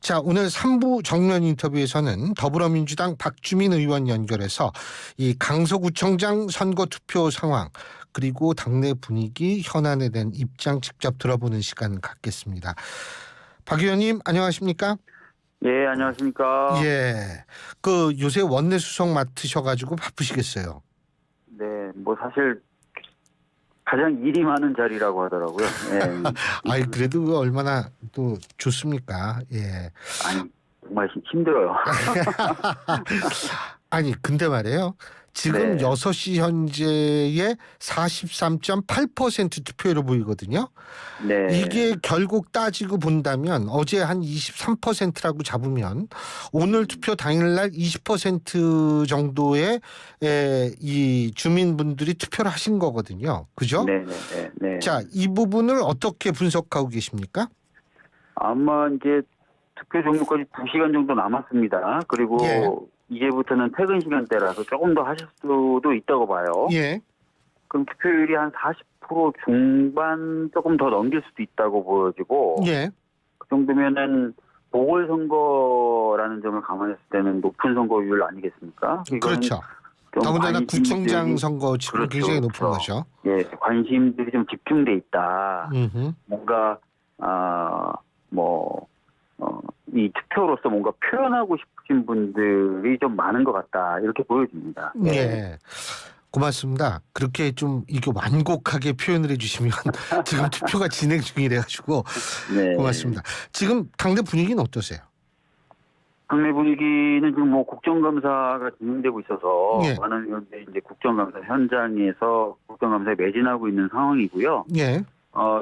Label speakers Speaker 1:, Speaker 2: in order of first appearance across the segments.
Speaker 1: 자, 오늘 3부 정면 인터뷰에서는 더불어민주당 박주민 의원 연결해서 이 강서구청장 선거 투표 상황 그리고 당내 분위기, 현안에 대한 입장 직접 들어보는 시간 갖겠습니다. 박 의원님 안녕하십니까?
Speaker 2: 예, 안녕하십니까?
Speaker 1: 예, 그 요새 원내 수석 맡으셔가지고 바쁘시겠어요.
Speaker 2: 네, 뭐 사실 가장 일이 많은 자리라고 하더라고요. 예.
Speaker 1: 아이 그래도 그 얼마나 또 좋습니까? 예.
Speaker 2: 아니 정말 힘들어요.
Speaker 1: 아니 근데 말이에요. 지금
Speaker 2: 네.
Speaker 1: 6시 현재의 43.8% 투표율로 보이거든요.
Speaker 2: 네.
Speaker 1: 이게 결국 따지고 본다면 어제 한 23%라고 잡으면 오늘 투표 당일날 20% 정도의 이 주민분들이 투표를 하신 거거든요. 그죠?
Speaker 2: 네, 네, 네.
Speaker 1: 자, 이 부분을 어떻게 분석하고 계십니까?
Speaker 2: 아마 이제 투표 종료까지 2시간 정도 남았습니다. 그리고
Speaker 1: 예.
Speaker 2: 이제부터는 퇴근 시간대라서 조금 더 하실 수도 있다고 봐요.
Speaker 1: 예.
Speaker 2: 그럼 투표율이 한 40% 중반 조금 더 넘길 수도 있다고 보여지고
Speaker 1: 예.
Speaker 2: 그 정도면은 보궐선거라는 점을 감안했을 때는 높은 선거율 아니겠습니까? 이거는
Speaker 1: 그렇죠.
Speaker 2: 좀
Speaker 1: 더군다나
Speaker 2: 관심들이-
Speaker 1: 구청장 선거 지금
Speaker 2: 그렇죠,
Speaker 1: 굉장히 높은
Speaker 2: 그렇죠.
Speaker 1: 거죠.
Speaker 2: 예, 관심들이 좀 집중돼 있다.
Speaker 1: 음흠.
Speaker 2: 뭔가 이 투표로서 뭔가 표현하고 싶으신 분들이 좀 많은 것 같다 이렇게 보여집니다.
Speaker 1: 예. 고맙습니다. 그렇게 좀 이게 완곡하게 표현을 해주시면 지금 투표가 진행 중이래 가지고
Speaker 2: 네.
Speaker 1: 고맙습니다. 지금 당내 분위기는 어떠세요?
Speaker 2: 당내 분위기는 지금 뭐 국정감사가 진행되고 있어서
Speaker 1: 예.
Speaker 2: 많은 의원들이 이제 국정감사 현장에서 국정감사에 매진하고 있는 상황이고요.
Speaker 1: 예.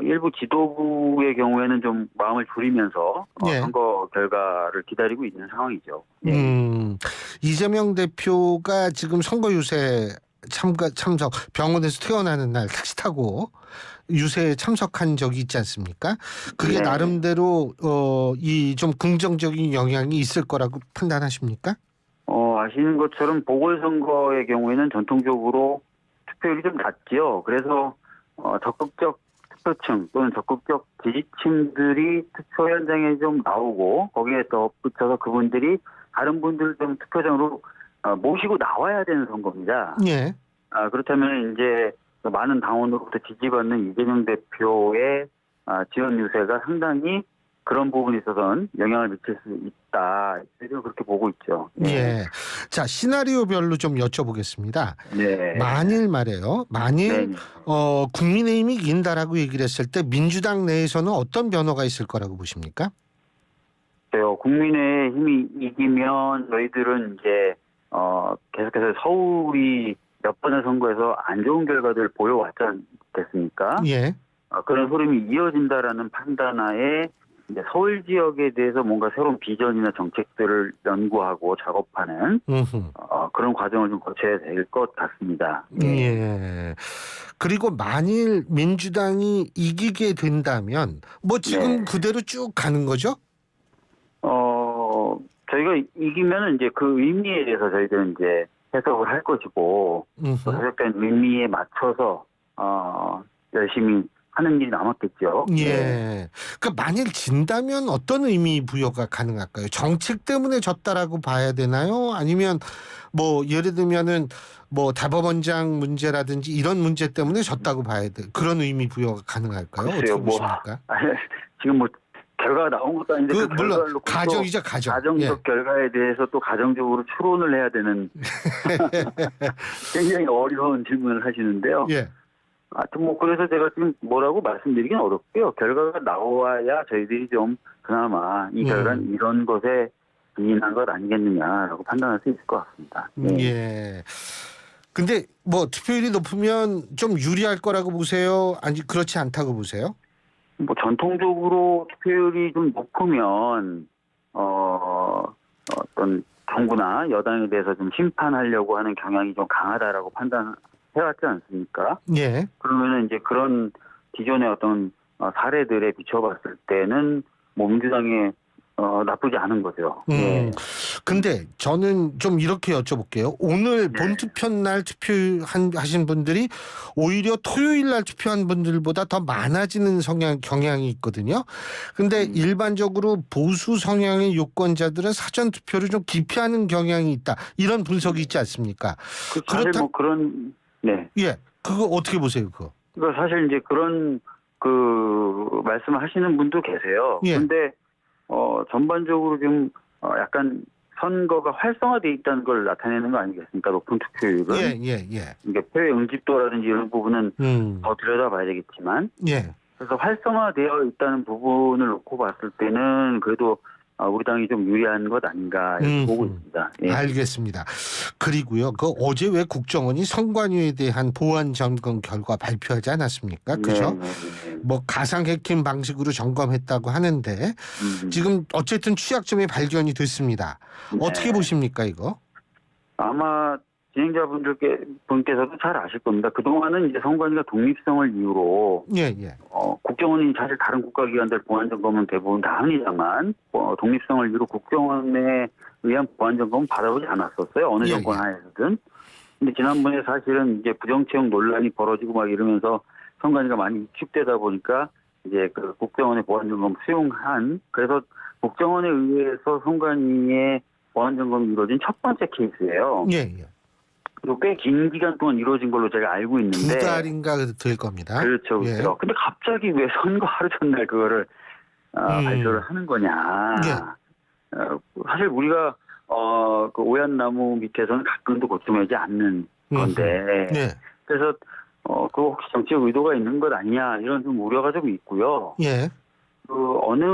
Speaker 2: 일부 지도부의 경우에는 좀 마음을 졸이면서
Speaker 1: 예.
Speaker 2: 선거 결과를 기다리고 있는 상황이죠.
Speaker 1: 이재명 대표가 지금 선거 유세 참석 병원에서 퇴원하는 날 택시 타고 유세에 참석한 적이 있지 않습니까? 그게
Speaker 2: 네.
Speaker 1: 나름대로 이 좀 긍정적인 영향이 있을 거라고 판단하십니까?
Speaker 2: 아시는 것처럼 보궐선거의 경우에는 전통적으로 투표율이 좀 낮지요. 그래서 적극적 투표층 또는 적극적 지지층들이 투표 현장에 좀 나오고 거기에 덧붙여서 그분들이 다른 분들 좀 투표장으로 모시고 나와야 되는 선거입니다.
Speaker 1: 예.
Speaker 2: 그렇다면 이제 많은 당원으로부터 지지받는 이재명 대표의 지원 유세가 상당히 그런 부분에 있어서는 영향을 미칠 수 있다. 저희도 그렇게 보고 있죠.
Speaker 1: 예. 자, 시나리오별로 좀 여쭤보겠습니다.
Speaker 2: 네.
Speaker 1: 만일 말이에요. 만일
Speaker 2: 네.
Speaker 1: 국민의힘이 이긴다라고 얘기를 했을 때 민주당 내에서는 어떤 변화가 있을 거라고 보십니까?
Speaker 2: 국민의힘이 이기면 저희들은 이제 계속해서 서울이 몇 번의 선거에서 안 좋은 결과들을 보여왔지 않겠습니까?
Speaker 1: 예.
Speaker 2: 그런 흐름이 이어진다라는 판단하에 이제 서울 지역에 대해서 뭔가 새로운 비전이나 정책들을 연구하고 작업하는 그런 과정을 좀 거쳐야 될 것 같습니다.
Speaker 1: 예. 그리고 만일 민주당이 이기게 된다면 뭐 지금
Speaker 2: 네.
Speaker 1: 그대로 쭉 가는 거죠?
Speaker 2: 저희가 이기면 이제 그 의미에 대해서 저희들은 이제 해석을 할 것이고 또 해석된 의미에 맞춰서 열심히 하는 일이 남았겠죠.
Speaker 1: 예. 그러니까 만일 진다면 어떤 의미 부여가 가능할까요? 정책 때문에 졌다라고 봐야 되나요? 아니면 뭐 예를 들면은 뭐 대법원장 문제라든지 이런 문제 때문에 졌다고 봐야 돼. 그런 의미 부여가 가능할까요?
Speaker 2: 글쎄요,
Speaker 1: 어떻게 보십니까?
Speaker 2: 지금 뭐 결과가 나온 것도 아닌데 그
Speaker 1: 물론
Speaker 2: 결과를 놓고
Speaker 1: 가정이죠, 가정.
Speaker 2: 가정적 결과에 대해서 또 가정적으로 추론을 해야 되는 굉장히 어려운 질문을 하시는데요.
Speaker 1: 예.
Speaker 2: 하여튼 뭐 그래서 제가 지금 뭐라고 말씀드리긴 어렵고요. 결과가 나와야 저희들이 좀 그나마 이 결과는 이런 것에 기인한 것 아니겠느냐라고 판단할 수 있을 것 같습니다.
Speaker 1: 예. 근데 뭐 투표율이 높으면 좀 유리할 거라고 보세요? 아니 그렇지 않다고 보세요?
Speaker 2: 뭐 전통적으로 투표율이 좀 높으면 어떤 정부나 여당에 대해서 좀 심판하려고 하는 경향이 좀 강하다라고 판단해왔지 않습니까?
Speaker 1: 예.
Speaker 2: 그러면은 이제 그런 기존의 어떤 사례들에 비춰봤을 때는 뭐 민주당에 나쁘지 않은 거죠. 예.
Speaker 1: 근데 저는 좀 이렇게 여쭤볼게요. 오늘 본투표 날 투표하신 분들이 오히려 토요일 날 투표한 분들보다 더 많아지는 경향이 있거든요. 근데 일반적으로 보수 성향의 유권자들은 사전 투표를 좀 기피하는 경향이 있다. 이런 분석이 있지 않습니까?
Speaker 2: 사실 뭐 그런
Speaker 1: 예, 그거 어떻게 보세요, 그거?
Speaker 2: 그러니까 사실 이제 그런 말씀을 하시는 분도 계세요.
Speaker 1: 예.
Speaker 2: 근데 전반적으로 좀 약간 선거가 활성화돼 있다는 걸 나타내는 거 아니겠습니까? 높은 투표율은.
Speaker 1: 예.
Speaker 2: 그러니까 표의 응집도라든지 이런 부분은 더 들여다봐야 되겠지만.
Speaker 1: 예.
Speaker 2: 그래서 활성화되어 있다는 부분을 놓고 봤을 때는 그래도 우리 당이 좀 유리한 것 아닌가 이렇게 보고 있습니다. 예.
Speaker 1: 알겠습니다. 그리고요, 어제 왜 국정원이 선관위에 대한 보안 점검 결과 발표하지 않았습니까? 그죠? 뭐 가상 해킹 방식으로 점검했다고 하는데 지금 어쨌든 취약점이 발견이 됐습니다. 어떻게 보십니까, 이거?
Speaker 2: 아마 진행자분께서도 잘 아실 겁니다. 그동안은 이제 선관위가 독립성을 이유로 국정원이 사실 다른 국가기관들 보안점검은 대부분 다 합니다만 독립성을 이유로 국정원에 의한 보안점검은 받아보지 않았었어요. 어느 정권 하에서든. 근데 지난번에 사실은 이제 부정채용 논란이 벌어지고 막 이러면서 선관위가 많이 위축되다 보니까 이제 그 국정원의 보안점검 수용한, 그래서 국정원에 의해서 선관위의 보안점검이 이루어진 첫 번째 케이스예요. 그리고 꽤 긴 기간 동안 이루어진 걸로 제가 알고 있는데
Speaker 1: 2달인가 될 겁니다.
Speaker 2: 그렇죠. 근데 갑자기 왜 선거 하루 전날 그거를 발표를 하는 거냐. 사실 우리가 그 오얏나무 밑에서는 가끔도 고쳐매지 않는 건데 그래서 그 혹시 정치적 의도가 있는 것 아니냐 이런 좀 우려가 좀 있고요. 그 어느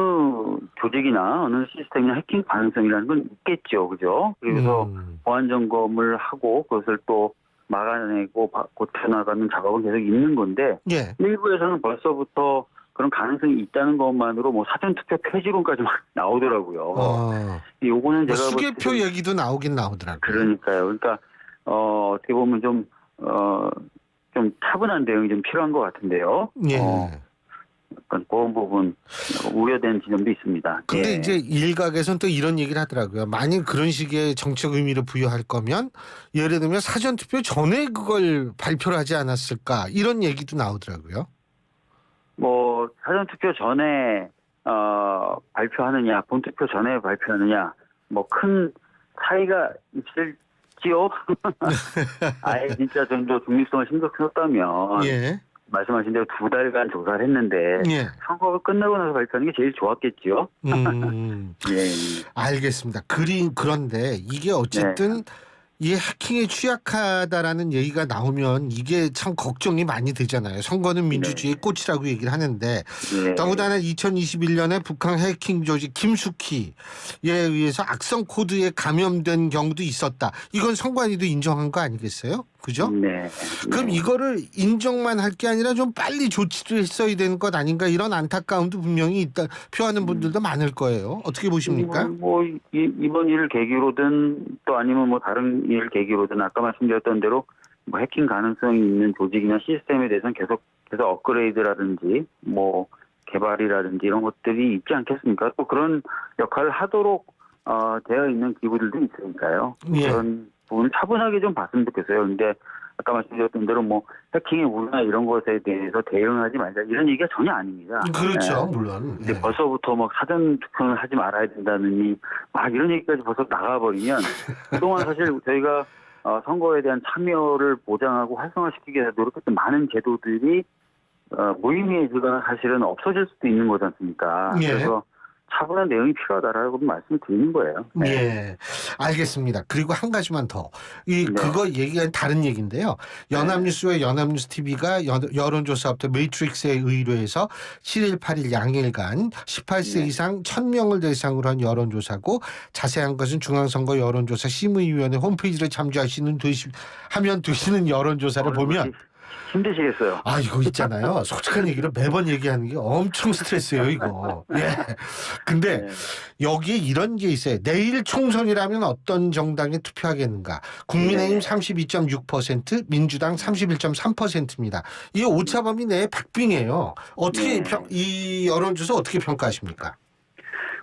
Speaker 2: 조직이나 어느 시스템이나 해킹 가능성이라는 건 있겠죠, 그죠? 그래서 보안 점검을 하고 그것을 또 막아내고 고쳐나가는 작업은 계속 있는 건데 일부에서는 벌써부터 그런 가능성이 있다는 것만으로 뭐 사전투표 폐지론까지 막 나오더라고요. 요거는 제가
Speaker 1: 수개표 얘기도 나오긴 나오더라고요.
Speaker 2: 그러니까요. 그러니까 어떻게 보면 좀 차분한 대응이 좀 필요한 것 같은데요. 약간 그런 부분 우려된 지점도 있습니다.
Speaker 1: 근데 이제 일각에서는 또 이런 얘기를 하더라고요. 만약 그런 식의 정책 의미를 부여할 거면 예를 들면 사전투표 전에 그걸 발표를 하지 않았을까 이런 얘기도 나오더라고요.
Speaker 2: 뭐 사전투표 전에 발표하느냐 본투표 전에 발표하느냐 뭐 큰 차이가 있을지요. 아예 진짜 좀 더 중립성을 신경 썼다면 말씀하신 대로 2달간 조사를 했는데 선거가 끝나고 나서 발표하는 게 제일 좋았겠지요.
Speaker 1: 알겠습니다. 그런데 이게 어쨌든 이 해킹에 취약하다라는 얘기가 나오면 이게 참 걱정이 많이 되잖아요. 선거는 민주주의의 꽃이라고 얘기를 하는데 더군다나 2021년에 북한 해킹 조직 김숙희에 의해서 악성 코드에 감염된 경우도 있었다. 이건 선관위도 인정한 거 아니겠어요? 그죠? 그럼 이거를 인정만 할 게 아니라 좀 빨리 조치를 했어야 되는 것 아닌가 이런 안타까움도 분명히 있다 표하는 분들도 많을 거예요. 어떻게 보십니까?
Speaker 2: 뭐 이번 일을 계기로든 또 아니면 뭐 다른 일 계기로든 아까 말씀드렸던 대로 뭐 해킹 가능성이 있는 조직이나 시스템에 대해서는 계속해서 업그레이드라든지 뭐 개발이라든지 이런 것들이 있지 않겠습니까? 또 그런 역할을 하도록 되어 있는 기구들도 있으니까요. 그런 부분 차분하게 좀 봤으면 좋겠어요. 근데 아까 말씀드렸던 대로 뭐 해킹의 우려나 이런 것에 대해서 대응하지 말자 이런 얘기가 전혀 아닙니다.
Speaker 1: 그렇죠, 물론.
Speaker 2: 근데 벌써부터 막 사전 투표는 하지 말아야 된다느니 막 이런 얘기까지 벌써 나가버리면 그동안 사실 저희가 선거에 대한 참여를 보장하고 활성화시키기 위해서 노력했던 많은 제도들이 무의미해지거나 사실은 없어질 수도 있는 거지 않습니까? 그래서 차분한 내용이 필요하다라고 말씀을 드리는 거예요.
Speaker 1: 알겠습니다. 그리고 한 가지만 더. 그거 얘기가 다른 얘기인데요. 연합뉴스와 연합뉴스TV가 여론조사부터 매트릭스에 의뢰해서 7일, 8일 양일간 18세 이상 1000명을 대상으로 한 여론조사고 자세한 것은 중앙선거 여론조사 심의위원회 홈페이지를 참조하시면 되시는 여론조사를 보면
Speaker 2: 힘드시겠어요.
Speaker 1: 이거 있잖아요. 솔직한 얘기로 매번 얘기하는 게 엄청 스트레스예요, 이거. 근데 여기에 이런 게 있어요. 내일 총선이라면 어떤 정당에 투표하겠는가. 국민의힘 32.6%, 민주당 31.3%입니다. 이게 오차범위 내에 박빙이에요. 어떻게 이 여론조사 어떻게 평가하십니까?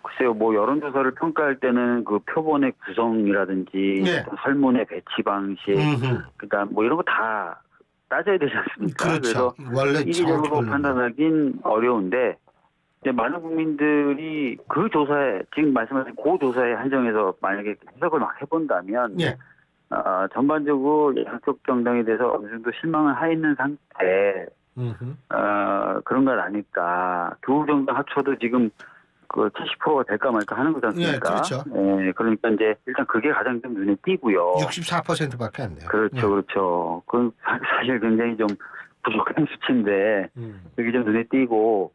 Speaker 2: 글쎄요, 뭐 여론조사를 평가할 때는 그 표본의 구성이라든지
Speaker 1: 네.
Speaker 2: 어떤 설문의 배치 방식, 그다음 뭐 이런 거 다 따져야 되지 않습니까?
Speaker 1: 그렇죠.
Speaker 2: 그래서
Speaker 1: 원래
Speaker 2: 이기적으로
Speaker 1: 정확히
Speaker 2: 판단하긴 어려운데 이제 많은 국민들이 그 조사에 지금 말씀하신 그 조사에 한정해서 만약에 해석을 막 해본다면
Speaker 1: 예.
Speaker 2: 전반적으로 양쪽 정당에 대해서 어느 정도 실망을 하 있는 상태 그런 건 아닐까. 두 정당 합쳐도 지금 그 70%가 될까 말까 하는 거지 않습니까?
Speaker 1: 예, 그렇죠.
Speaker 2: 예, 그러니까 이제 일단 그게 가장 좀 눈에 띄고요.
Speaker 1: 64%밖에 안 돼요.
Speaker 2: 그렇죠, 그렇죠. 그건 사실 굉장히 좀 부족한 수치인데 그게 좀 눈에 띄고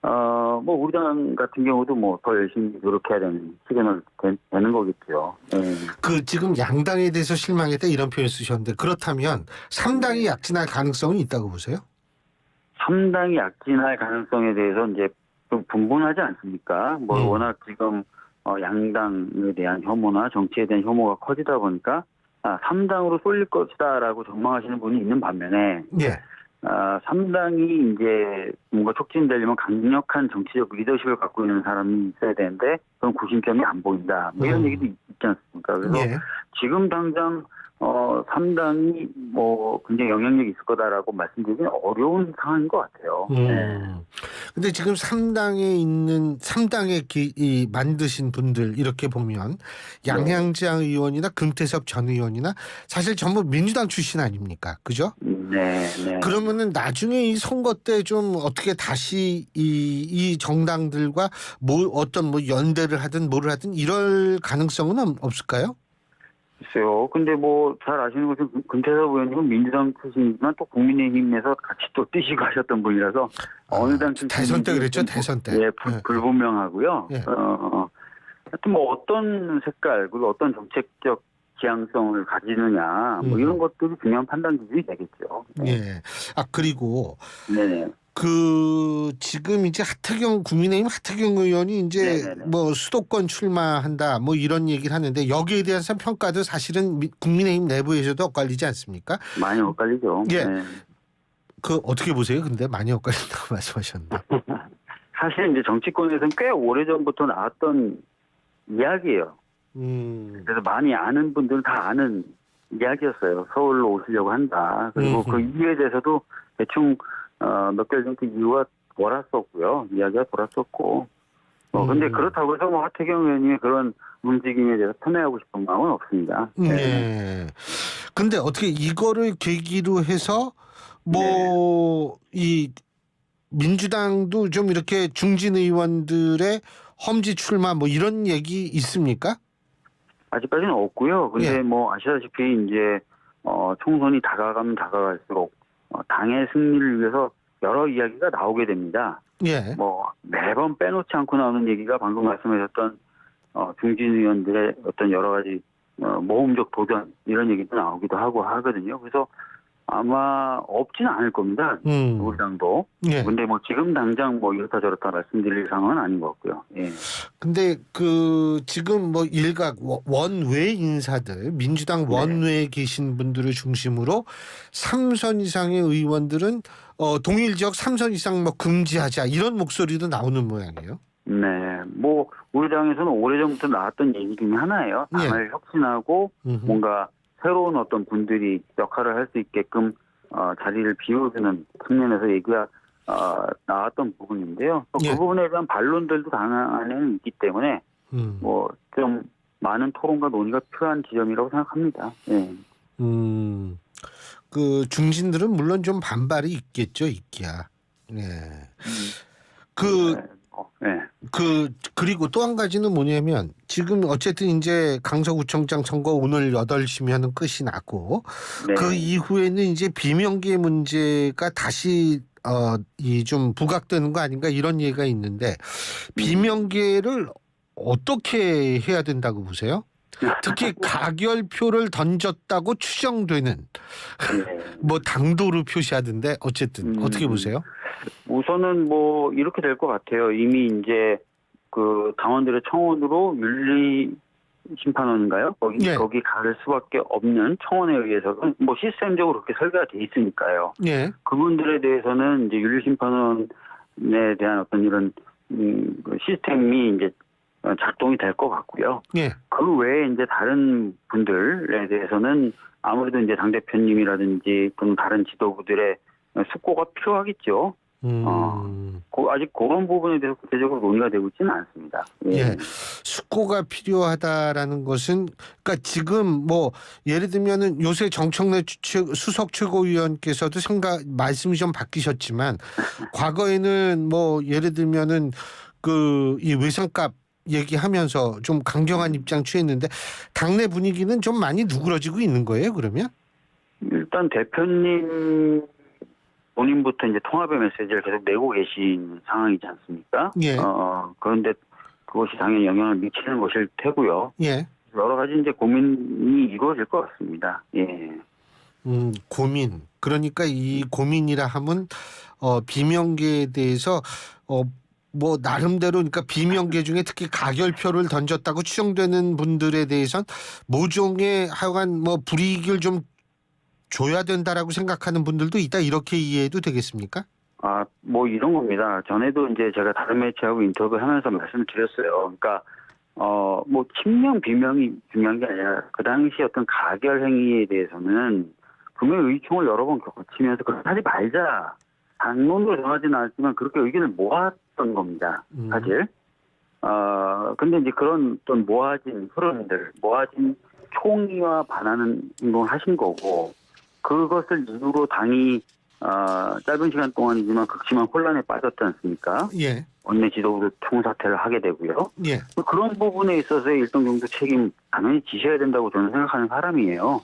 Speaker 2: 뭐 우리 당 같은 경우도 뭐 더 열심히 노력해야 되는 시간은 되는 거겠죠. 예.
Speaker 1: 그 지금 양당에 대해서 실망했다 이런 표현 쓰셨는데 그렇다면 3당이 약진할 가능성이 있다고 보세요?
Speaker 2: 3당이 약진할 가능성에 대해서 이제 좀 분분하지 않습니까? 뭐 워낙 지금 양당에 대한 혐오나 정치에 대한 혐오가 커지다 보니까 3당으로 쏠릴 것이다라고 전망하시는 분이 있는 반면에
Speaker 1: 예.
Speaker 2: 3당이 이제 뭔가 촉진되려면 강력한 정치적 리더십을 갖고 있는 사람이 있어야 되는데 그런 구심점이 안 보인다. 뭐 이런 얘기도 있지 않습니까? 그래서
Speaker 1: 예.
Speaker 2: 지금 당장 3당이 뭐 굉장히 영향력이 있을 거다라고 말씀드리기는 어려운 상황인 것 같아요.
Speaker 1: 근데 지금 3당에 이 만드신 분들 이렇게 보면 양양지ang 의원이나 금태섭 전 의원이나 사실 전부 민주당 출신 아닙니까? 그죠?
Speaker 2: 네, 네.
Speaker 1: 그러면은 나중에 이 선거 때 좀 어떻게 다시 이 정당들과 뭐 어떤 뭐 연대를 하든 뭐를 하든 이럴 가능성은 없을까요?
Speaker 2: 글쎄요. 근데 뭐 잘 아시는 것처럼 금태섭 의원님은 민주당 출신이지만 또 국민의힘에서 같이 또 뛰시고 하셨던 분이라서 어느 당 출신인지
Speaker 1: 대선 때 그랬죠. 대선 때.
Speaker 2: 예, 불분명하고요.
Speaker 1: 예.
Speaker 2: 하여튼 뭐 어떤 색깔 그리고 어떤 정책적 지향성을 가지느냐 뭐 이런 것들이 중요한 판단 기준이 되겠죠.
Speaker 1: 예. 그리고
Speaker 2: 네네.
Speaker 1: 그 지금 이제 국민의힘 하태경 의원이 이제
Speaker 2: 네네네.
Speaker 1: 뭐 수도권 출마한다 뭐 이런 얘기를 하는데 여기에 대한 평가도 사실은 국민의힘 내부에서도 엇갈리지 않습니까?
Speaker 2: 많이 엇갈리죠.
Speaker 1: 예.
Speaker 2: 네.
Speaker 1: 그 어떻게 보세요? 근데 많이 엇갈린다고 말씀하셨는데.
Speaker 2: 사실 이제 정치권에서는 꽤 오래전부터 나왔던 이야기예요. 그래서 많이 아는 분들은 다 아는 이야기였어요. 서울로 오시려고 한다. 그리고 그 이유에 대해서도 대충 몇 개월 전부터 이유가 돌았었고요. 이야기가 돌았었고. 근데 그렇다고 해서 뭐 하태경 의원님의 그런 움직임에 대해서 편애하고 싶은 마음은 없습니다.
Speaker 1: 네. 근데 어떻게 이거를 계기로 해서 뭐 이 민주당도 좀 이렇게 중진 의원들의 험지 출마 뭐 이런 얘기 있습니까?
Speaker 2: 아직까지는 없고요. 근데
Speaker 1: 예.
Speaker 2: 뭐 아시다시피 이제 총선이 다가가면 다가갈수록 당의 승리를 위해서 여러 이야기가 나오게 됩니다.
Speaker 1: 예.
Speaker 2: 뭐 매번 빼놓지 않고 나오는 얘기가 방금 말씀하셨던 중진 의원들의 어떤 여러 가지 모험적 도전 이런 얘기도 나오기도 하고 하거든요. 그래서 아마 없지는 않을 겁니다. 우리 당도.
Speaker 1: 예.
Speaker 2: 근데 뭐 지금 당장 뭐 이렇다 저렇다 말씀드릴 상황은 아닌 것 같고요. 예.
Speaker 1: 근데 그 지금 뭐 일각 원외 인사들 민주당 원외에 계신 분들을 중심으로 3선 이상의 의원들은 동일 지역 3선 이상 뭐 금지하자 이런 목소리도 나오는 모양이에요.
Speaker 2: 네, 뭐 우리 당에서는 오래전부터 나왔던 얘기 중에 하나예요. 당을 혁신하고 뭔가 새로운 어떤 분들이 역할을 할 수 있게끔 자리를 비워주는 측면에서 얘기가 나왔던 부분인데요. 그 부분에 대한 반론들도 당 안에는 있기 때문에 뭐 좀 많은 토론과 논의가 필요한 지점이라고 생각합니다. 네.
Speaker 1: 그 중진들은 물론 좀 반발이 있겠죠, 있기야. 네. 그리고 또 한 가지는 뭐냐면 지금 어쨌든 이제 강서구청장 선거 오늘 8시면 끝이 나고 그 이후에는 이제 비명계 문제가 다시 이 좀 부각되는 거 아닌가 이런 얘기가 있는데 비명계를 어떻게 해야 된다고 보세요? 특히 가결표를 던졌다고 추정되는 뭐 당도로 표시하던데 어쨌든 어떻게 보세요?
Speaker 2: 우선은 뭐 이렇게 될 것 같아요. 이미 이제 그 당원들의 청원으로 윤리 심판원인가요? 거기 갈 수밖에 없는 청원에 의해서는 뭐 시스템적으로 그렇게 설계가 돼 있으니까요.
Speaker 1: 예.
Speaker 2: 그분들에 대해서는 이제 윤리 심판원에 대한 어떤 이런 그 시스템이 이제 작동이 될 것 같고요.
Speaker 1: 예.
Speaker 2: 그 외에 이제 다른 분들에 대해서는 아무래도 이제 당 대표님이라든지 또는 다른 지도부들의 숙고가 필요하겠죠. 아직 그런 부분에 대해서 구체적으로 논의가 되고 있지는 않습니다.
Speaker 1: 예. 숙고가 필요하다라는 것은 그러니까 지금 뭐 예를 들면은 요새 정청래 수석 최고위원께서도 말씀이 좀 바뀌셨지만 과거에는 뭐 예를 들면은 그 이 외상값 얘기하면서 좀 강경한 입장 취했는데 당내 분위기는 좀 많이 누그러지고 있는 거예요, 그러면?
Speaker 2: 일단 대표님 본인부터 이제 통합의 메시지를 계속 내고 계신 상황이지 않습니까?
Speaker 1: 예.
Speaker 2: 그런데 그것이 당연히 영향을 미치는 것일 테고요.
Speaker 1: 예.
Speaker 2: 여러 가지 이제 고민이 이루어질 것 같습니다. 예.
Speaker 1: 고민. 그러니까 이 고민이라 함은 비명계에 대해서 뭐 나름대로 그러니까 비명계 중에 특히 가결표를 던졌다고 추정되는 분들에 대해선 모종의 하여간 뭐 불이익을 좀 줘야 된다라고 생각하는 분들도 있다 이렇게 이해해도 되겠습니까?
Speaker 2: 뭐 이런 겁니다. 전에도 이제 제가 다른 매체하고 인터뷰하면서 말씀을 드렸어요. 그러니까 뭐 친명 비명이 중요한 게 아니라 그 당시 어떤 가결 행위에 대해서는 분명히 의총을 여러 번 거치면서 그렇게 하지 말자. 당론으로 정하지는 않았지만 그렇게 의견을 모았던 겁니다. 사실. 근데 이제 그런 어떤 모아진 흐름들, 모아진 총의와 반하는 걸 하신 거고 그것을 이유로 당이 짧은 시간 동안이지만 극심한 혼란에 빠졌지 않습니까?
Speaker 1: 예.
Speaker 2: 원내 지도부도 총사퇴를 하게 되고요.
Speaker 1: 예.
Speaker 2: 그런 부분에 있어서의 일정 정도 책임 당연히 지셔야 된다고 저는 생각하는 사람이에요.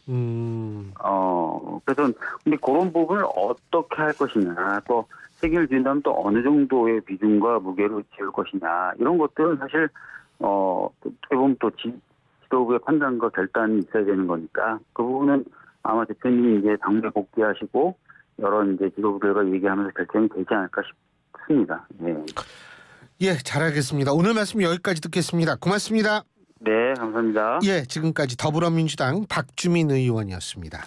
Speaker 2: 그래서 근데 그런 부분을 어떻게 할 것이냐, 또 책임을 진다면 또 어느 정도의 비중과 무게로 지을 것이냐 이런 것들은 사실 어떻게 보면 또 지도부의 판단과 결단이 있어야 되는 거니까 그 부분은 아마 대표님이 이제 당내 복귀하시고 여러 이제 지도부들과 얘기하면서 결정이 되지 않을까 싶습니다. 네.
Speaker 1: 예, 잘 알겠습니다. 오늘 말씀 여기까지 듣겠습니다. 고맙습니다.
Speaker 2: 네, 감사합니다.
Speaker 1: 예, 지금까지 더불어민주당 박주민 의원이었습니다.